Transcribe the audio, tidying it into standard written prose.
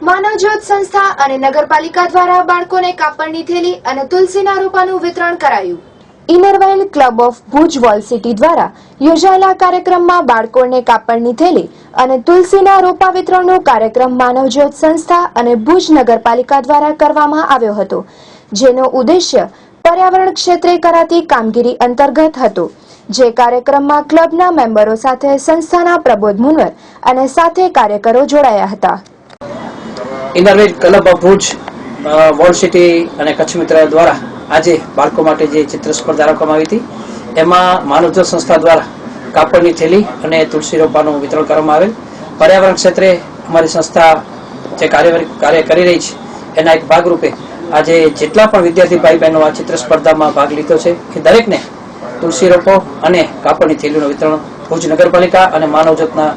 માનવજ્યોત સંસ્થા અને નગરપાલિકા દ્વારા બાળકોને કાપડની થેલી અને તુલસીના રોપાનું વિતરણ કરાયું. Inner Wheel Club of Bhuj Wall City દ્વારા યોજાયેલા કાર્યક્રમમાં બાળકોને કાપડની થેલી અને તુલસીના રોપા વિતરણનો કાર્યક્રમ માનવજ્યોત સંસ્થા અને ભુજ નગરપાલિકા દ્વારા કરવામાં આવ્યો હતો, જેનો ઉદ્દેશ્ય પર્યાવરણ ક્ષેત્રે કરાતી કામગીરી અંતર્ગત હતો. જે કાર્યક્રમમાં ક્લબના મેમ્બરો સાથે સંસ્થાના પ્રબોધ મુનવર અને સાથે કાર્યકરો જોડાયા હતા. Inner Wheel Club of Bhuj Wall City અને કચ્છ મિત્ર દ્વારા આજે બાળકો માટે જે ચિત્ર સ્પર્ધા રાખવામાં આવી હતી, એમાં માનવજ્યોત સંસ્થા દ્વારા કાપડની થેલી અને તુલસી રોપાનું વિતરણ કરવામાં આવેલ. પર્યાવરણ ક્ષેત્રે અમારી સંસ્થા જે કાર્ય કરી રહી છે એના એક ભાગરૂપે આજે જેટલા પણ વિદ્યાર્થી ભાઈ બહેનો આ ચિત્ર સ્પર્ધામાં ભાગ લીધો છે એ દરેકને તુલસી રોપો અને કાપડની થેલીનું વિતરણ ભુજ નગરપાલિકા અને માનવજ્યોતના